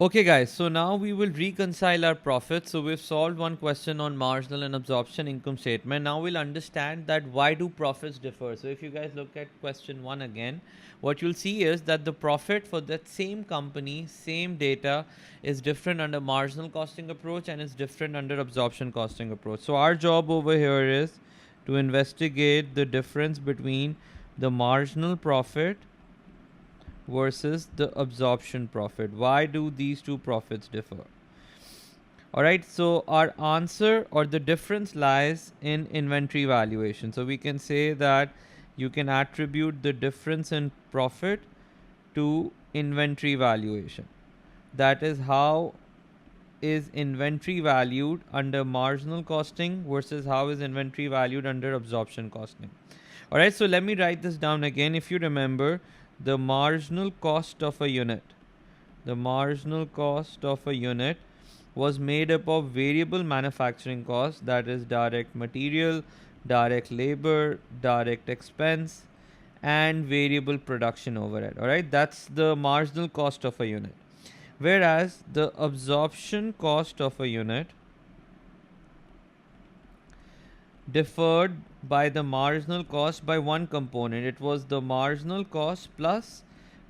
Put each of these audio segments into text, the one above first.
Okay guys, so now we will reconcile our profits. So we've solved one question on marginal and absorption income statement. Now we'll understand that why do profits differ. So if you guys look at question 1 again, what you'll see is that the profit for that same company, same data is different under marginal costing approach and is different under absorption costing approach. So our job over here is to investigate the difference between the marginal profit versus the absorption profit. Why do these two profits differ? All right, so our answer or the difference lies in inventory valuation. So we can say that you can attribute the difference in profit to inventory valuation. That is, how is inventory valued under marginal costing versus how is inventory valued under absorption costing. All right, so let me write this down again. If you remember, the marginal cost of a unit, the marginal cost of a unit was made up of variable manufacturing costs, that is direct material, direct labor, direct expense, and variable production overhead. All right, that's the marginal cost of a unit. Whereas the absorption cost of a unit differed by the marginal cost by one component. It was the marginal cost plus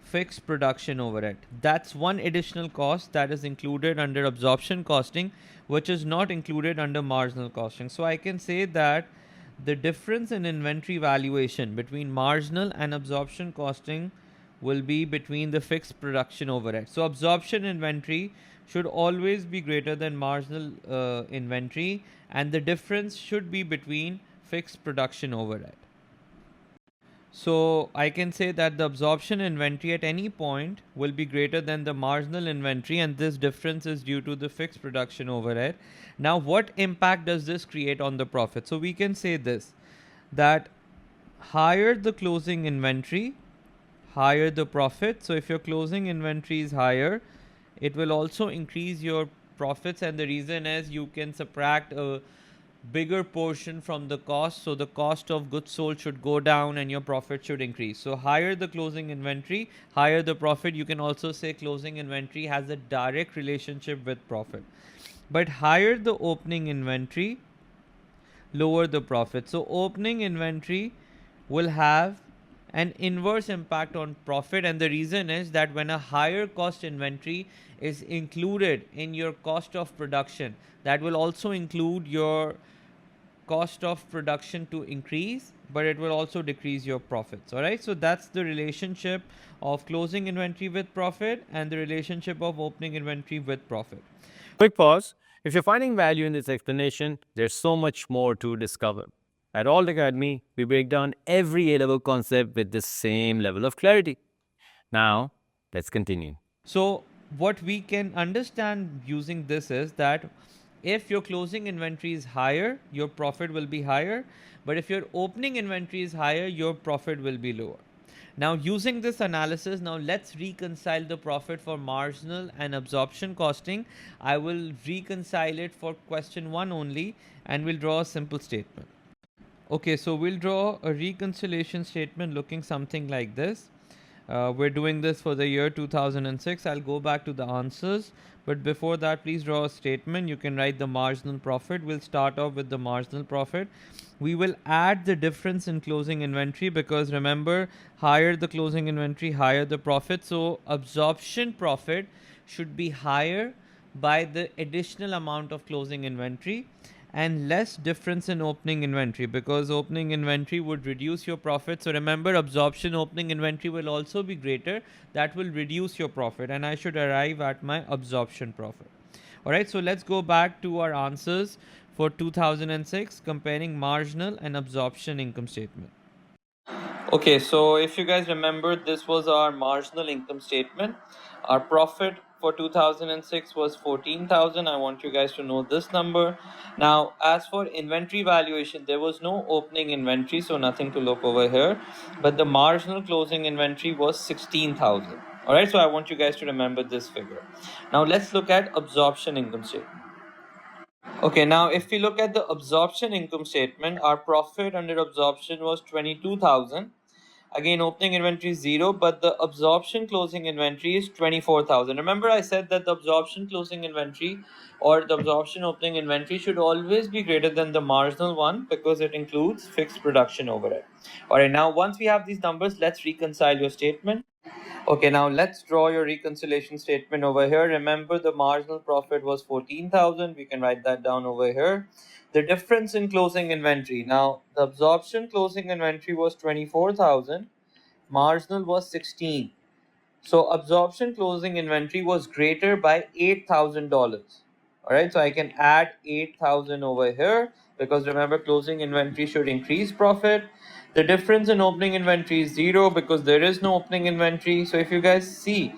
fixed production overhead. That's one additional cost that is included under absorption costing, which is not included under marginal costing. So I can say that the difference in inventory valuation between marginal and absorption costing will be between the fixed production overhead. So absorption inventory should always be greater than marginal inventory, and the difference should be between fixed production overhead. So I can say that the absorption inventory at any point will be greater than the marginal inventory, and this difference is due to the fixed production overhead. Now, what impact does this create on the profit? So we can say this, that higher the closing inventory, higher the profit. So if your closing inventory is higher, it will also increase your profits, and the reason is you can subtract a bigger portion from the cost, so the cost of goods sold should go down and your profit should increase. So higher the closing inventory, higher the profit. You can also say closing inventory has a direct relationship with profit, but higher the opening inventory, lower the profit. So opening inventory will have an inverse impact on profit, and the reason is that when a higher cost inventory is included in your cost of production, that will also include your cost of production to increase, but it will also decrease your profits. All right, so that's the relationship of closing inventory with profit and the relationship of opening inventory with profit. Quick pause. If you're finding value in this explanation, there's so much more to discover. At Alt Academy, we break down every A-level concept with the same level of clarity. Now, let's continue. So what we can understand using this is that if your closing inventory is higher, your profit will be higher, but if your opening inventory is higher, your profit will be lower. Now, using this analysis, now let's reconcile the profit for marginal and absorption costing. I will reconcile it for question 1 only, and we'll draw a simple statement. Okay, so we'll draw a reconciliation statement looking something like this. We're doing this for the year 2006. I'll go back to the answers, but before that, please draw a statement. You can write the marginal profit. We'll start off with the marginal profit. We will add the difference in closing inventory, because remember, higher the closing inventory, higher the profit. So absorption profit should be higher by the additional amount of closing inventory, and less difference in opening inventory, because opening inventory would reduce your profit. So remember, absorption opening inventory will also be greater. That will reduce your profit, and I should arrive at my absorption profit. All right, so let's go back to our answers for 2006, comparing marginal and absorption income statement. Okay, so if you guys remember, this was our marginal income statement. Our profit for 2006 was 14,000. I want you guys to know this number. Now, as for inventory valuation, there was no opening inventory, so nothing to look over here. But the marginal closing inventory was 16,000. All right, so I want you guys to remember this figure. Now, let's look at absorption income statement. Okay, now if we look at the absorption income statement, our profit under absorption was 22,000. Again, opening inventory is 0, but the absorption closing inventory is 24,000. Remember, I said that the absorption closing inventory or the absorption opening inventory should always be greater than the marginal one because it includes fixed production overhead. All right, now once we have these numbers, let's reconcile your statement. Okay, now let's draw your reconciliation statement over here. Remember, the marginal profit was 14,000. We can write that down over here. The difference in closing inventory. Now, the absorption closing inventory was 24,000. Marginal was 16. So absorption closing inventory was greater by $8,000. All right, so I can add 8,000 over here because remember closing inventory should increase profit. The difference in opening inventory is 0 because there is no opening inventory. So if you guys see,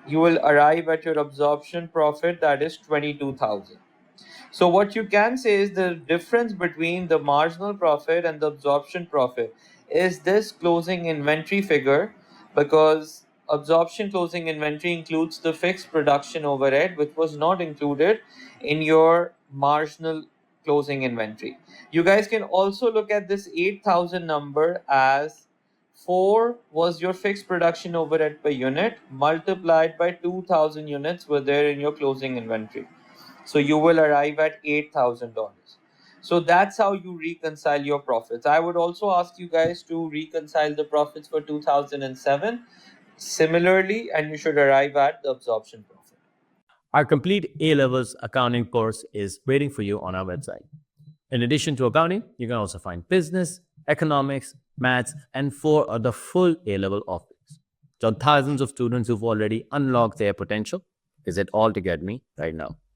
you will arrive at your absorption profit, that is 22,000. So what you can say is the difference between the marginal profit and the absorption profit is this closing inventory figure, because absorption closing inventory includes the fixed production overhead which was not included in your marginal closing inventory. You guys can also look at this 8,000 number as 4 was your fixed production overhead per unit multiplied by 2,000 units were there in your closing inventory. So you will arrive at $8,000. So that's how you reconcile your profits. I would also ask you guys to reconcile the profits for 2007 similarly, and you should arrive at the absorption profit. Our complete A levels accounting course is waiting for you on our website. In addition to accounting, you can also find business, economics, maths, and 4 other full A level offerings. So thousands of students who've already unlocked their potential. Visit all to get me right now.